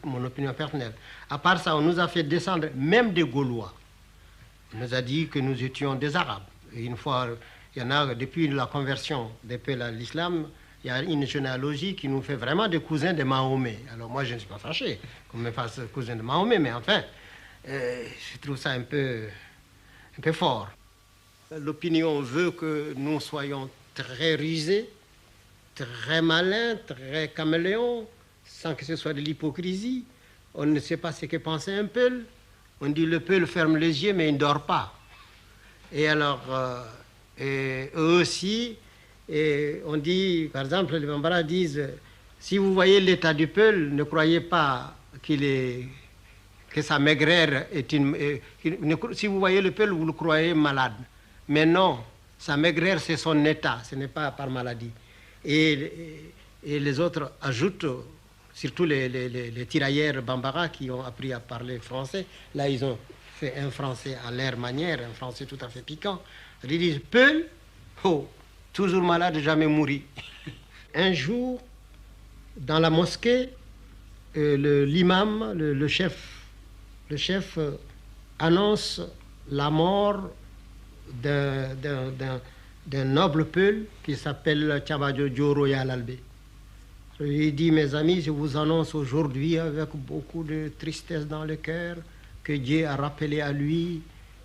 mon opinion personnelle. À part ça, on nous a fait descendre même des Gaulois. On nous a dit que nous étions des Arabes. Et une fois, il y en a, depuis la conversion des Peul à l'islam, il y a une généalogie qui nous fait vraiment des cousins de Mahomet. Alors moi, je ne suis pas fâché qu'on me fasse cousin de Mahomet, mais enfin, je trouve ça un peu fort. L'opinion veut que nous soyons très rusés, très malins, très caméléons, sans que ce soit de l'hypocrisie. On ne sait pas ce que pensait un Peul. On dit le Peul ferme les yeux, mais il ne dort pas. Et alors, eux aussi, et on dit, par exemple, les Bambara disent, si vous voyez l'état du Peul, ne croyez pas que sa maigreur est si vous voyez le Peul, vous le croyez malade. Mais non, sa maigreur, c'est son état, ce n'est pas par maladie. Et les autres ajoutent, surtout les tirailleurs Bambara qui ont appris à parler français, là ils ont fait un français à leur manière, un français tout à fait piquant. Ils disent, Peul, oh, toujours malade, jamais mourir. Un jour, dans la mosquée, l'imam, le chef annonce la mort d'un noble Peul qui s'appelle Tchabadjo Dioro Yalalbe. Il dit, mes amis, je vous annonce aujourd'hui avec beaucoup de tristesse dans le cœur que Dieu a rappelé à lui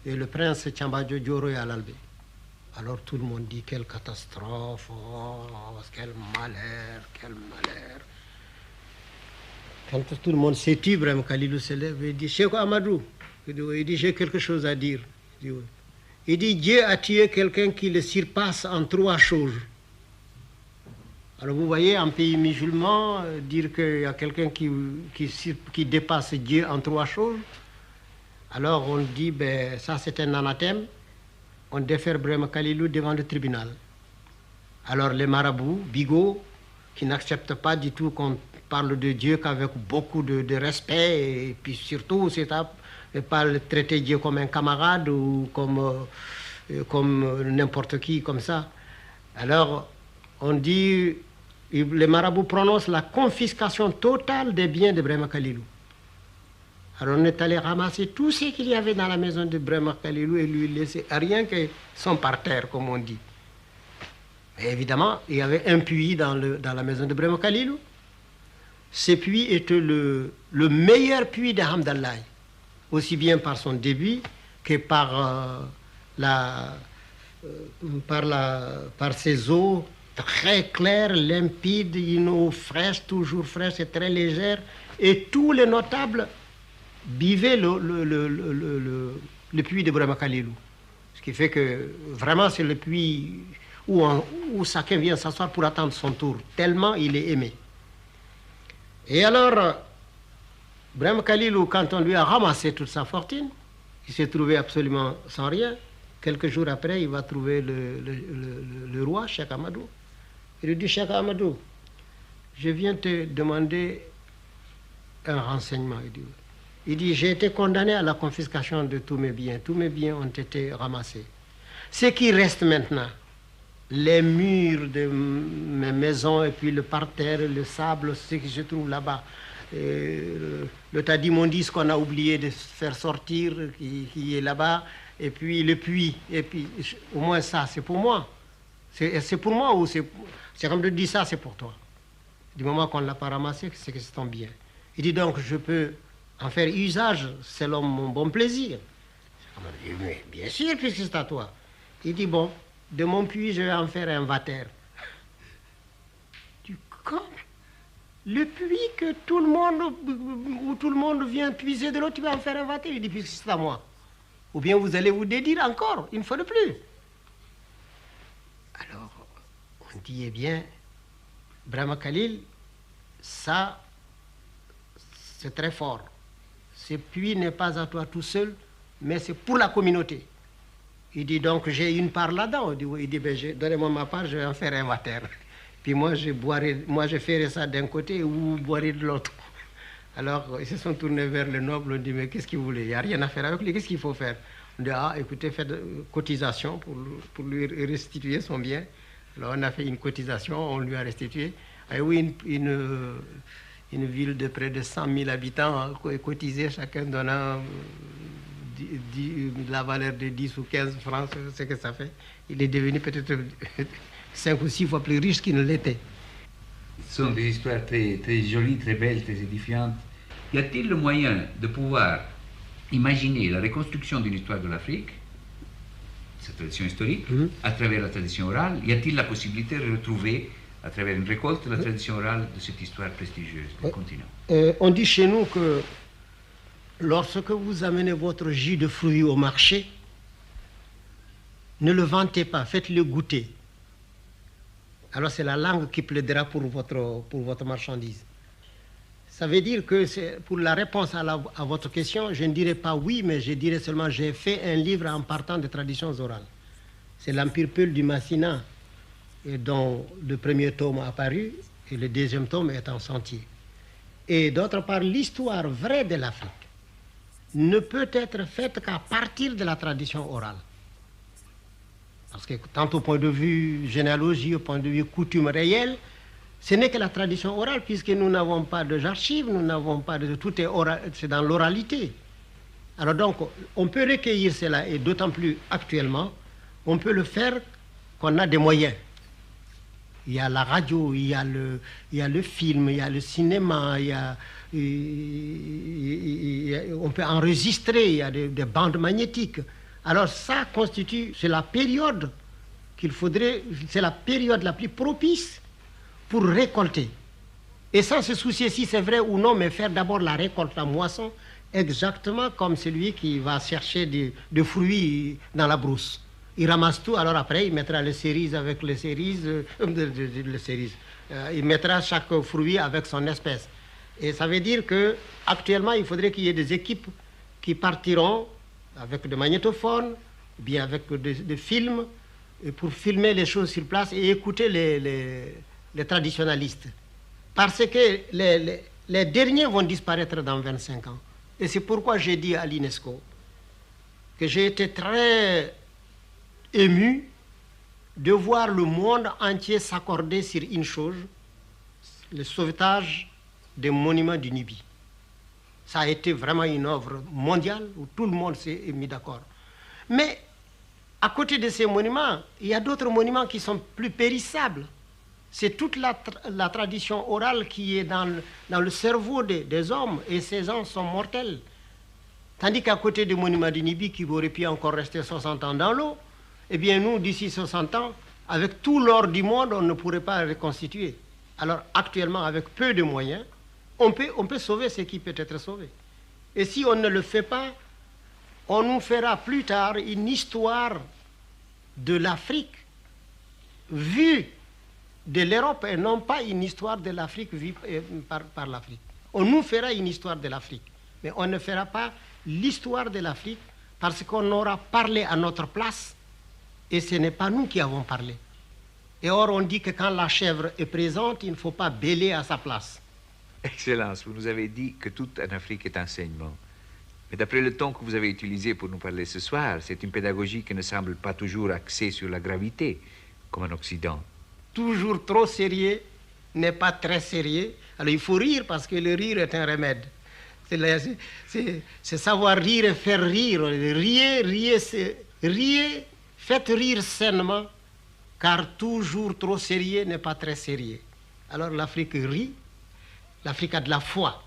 le prince Tchabadjo Dioro Yalalbe. Alors tout le monde dit, quelle catastrophe, oh, quel malheur, quel malheur. Quand tout le monde s'étue, Ibrahim Khalilou se lève et dit, Cheikh Amadou, il dit, j'ai quelque chose à dire. Il dit, Dieu a tué quelqu'un qui le surpasse en 3 choses. Alors vous voyez, en pays musulman, dire qu'il y a quelqu'un qui dépasse Dieu en 3 choses, alors on dit, ben, ça c'est un anathème. On défère Ibrahim Khalilou devant le tribunal. Alors les marabouts, bigots, qui n'acceptent pas du tout qu'on parle de Dieu qu'avec beaucoup de respect, et puis surtout, c'est pas traiter Dieu comme un camarade ou comme n'importe qui, comme ça. Alors, on dit, les marabouts prononcent la confiscation totale des biens d'Ibrahim Khalilou. Alors on est allé ramasser tout ce qu'il y avait dans la maison de Ibrahim Khalilou et lui laisser rien que son parterre, comme on dit. Mais évidemment, il y avait un puits dans la maison de Ibrahim Khalilou. Ce puits était le meilleur puits de Hamdallah, aussi bien par son débit que par par ces eaux très claires, limpides, une eau fraîche, toujours fraîche et très légère. Et tous les notables buvaient le puits de Brahma Khalilou. Ce qui fait que vraiment c'est le puits où chacun vient s'asseoir pour attendre son tour, tellement il est aimé. Et alors, Brahma Khalilou, quand on lui a ramassé toute sa fortune, il s'est trouvé absolument sans rien. Quelques jours après, il va trouver le roi, Cheikh Amadou. Il lui dit, Cheikh Amadou, je viens te demander un renseignement. Il dit, j'ai été condamné à la confiscation de tous mes biens. Tous mes biens ont été ramassés. Ce qui reste maintenant, les murs de mes maisons et puis le parterre, le sable, ce qui se trouve là-bas, le tas d'immondices qu'on a oublié de faire sortir, qui est là-bas, et puis le puits, et puis au moins ça, c'est pour moi. C'est pour moi ou c'est comme de dire ça, c'est pour toi. Du moment qu'on ne l'a pas ramassé, c'est que c'est ton bien. Il dit donc, je peux en faire usage selon mon bon plaisir. Mais bien sûr, puisque c'est à toi. Il dit, bon, de mon puits, je vais en faire un vater. Du comme le puits que tout le monde, où tout le monde vient puiser de l'eau, tu vas en faire un vater. Il dit, puisque c'est à moi. Ou bien vous allez vous dédire encore, une fois de plus. Alors, on dit, eh bien, Brahma Khalil, ça, c'est très fort. Ce puits n'est pas à toi tout seul, mais c'est pour la communauté. Il dit donc, j'ai une part là-dedans. Il dit ben, donnez-moi ma part, je vais en faire un vater. Puis moi, je ferai ça d'un côté ou vous boirez de l'autre. Alors, ils se sont tournés vers le noble, on dit, mais qu'est-ce qu'il voulait? Il n'y a rien à faire avec lui, qu'est-ce qu'il faut faire? On dit, ah, écoutez, faites cotisation pour lui restituer son bien. Alors, on a fait une cotisation, on lui a restitué. Et oui, une ville de près de 100 000 habitants, cotisé, chacun donnant la valeur de 10 ou 15 francs, c'est ce que ça fait. Il est devenu peut-être 5 ou 6 fois plus riche qu'il ne l'était. Ce sont des histoires très, très jolies, très belles, très édifiantes. Y a-t-il le moyen de pouvoir imaginer la reconstruction d'une histoire de l'Afrique, cette tradition historique, à travers la tradition orale? Y a-t-il la possibilité de retrouver, à travers une récolte, la tradition orale de cette histoire prestigieuse du continent? On dit chez nous que lorsque vous amenez votre jus de fruits au marché, ne le vantez pas, faites-le goûter. Alors c'est la langue qui plaidera pour votre marchandise. Ça veut dire que pour la réponse à votre question, je ne dirais pas oui, mais je dirais seulement j'ai fait un livre en partant de traditions orales. C'est l'Empire Peul du Massina, dont le premier tome a apparu et le deuxième tome est en sentier. Et d'autre part, l'histoire vraie de l'Afrique ne peut être faite qu'à partir de la tradition orale. Parce que tant au point de vue généalogie, au point de vue coutume réelle, ce n'est que la tradition orale, puisque nous n'avons pas d'archives, nous n'avons pas de... Tout est oral, c'est dans l'oralité. Alors donc, on peut recueillir cela, et d'autant plus actuellement, on peut le faire qu'on a des moyens. Il y a la radio, il y a le film, il y a le cinéma, on peut enregistrer, il y a des bandes magnétiques. Alors ça constitue, c'est la période c'est la période la plus propice pour récolter. Et sans se soucier si c'est vrai ou non, mais faire d'abord la récolte, la moisson, exactement comme celui qui va chercher des fruits dans la brousse. Il ramasse tout, alors après il mettra les cerises avec les cerises, il mettra chaque fruit avec son espèce. Et ça veut dire que actuellement il faudrait qu'il y ait des équipes qui partiront avec des magnétophones, bien avec des films, pour filmer les choses sur place et écouter les traditionalistes. Parce que les derniers vont disparaître dans 25 ans. Et c'est pourquoi j'ai dit à l'UNESCO que j'ai été très ému de voir le monde entier s'accorder sur une chose, le sauvetage des monuments du Nubie. Ça a été vraiment une œuvre mondiale où tout le monde s'est mis d'accord. Mais à côté de ces monuments, il y a d'autres monuments qui sont plus périssables. C'est toute la tradition orale qui est dans le cerveau des hommes, et ces hommes sont mortels. Tandis qu'à côté des monuments du Nubie qui auraient pu encore rester 60 ans dans l'eau, eh bien nous, d'ici 60 ans, avec tout l'or du monde, on ne pourrait pas reconstituer. Alors actuellement, avec peu de moyens, on peut sauver ce qui peut être sauvé. Et si on ne le fait pas, on nous fera plus tard une histoire de l'Afrique vue de l'Europe et non pas une histoire de l'Afrique vue par l'Afrique. On nous fera une histoire de l'Afrique, mais on ne fera pas l'histoire de l'Afrique parce qu'on aura parlé à notre place et ce n'est pas nous qui avons parlé. Et or, on dit que quand la chèvre est présente, il ne faut pas bêler à sa place. Excellence, vous nous avez dit que tout en Afrique est enseignement. Mais d'après le ton que vous avez utilisé pour nous parler ce soir, c'est une pédagogie qui ne semble pas toujours axée sur la gravité, comme en Occident. Toujours trop sérieux n'est pas très sérieux. Alors il faut rire parce que le rire est un remède. C'est savoir rire et faire rire. Riez, faites rire sainement, car toujours trop sérieux n'est pas très sérieux. Alors l'Afrique rit, l'Afrique a de la foi.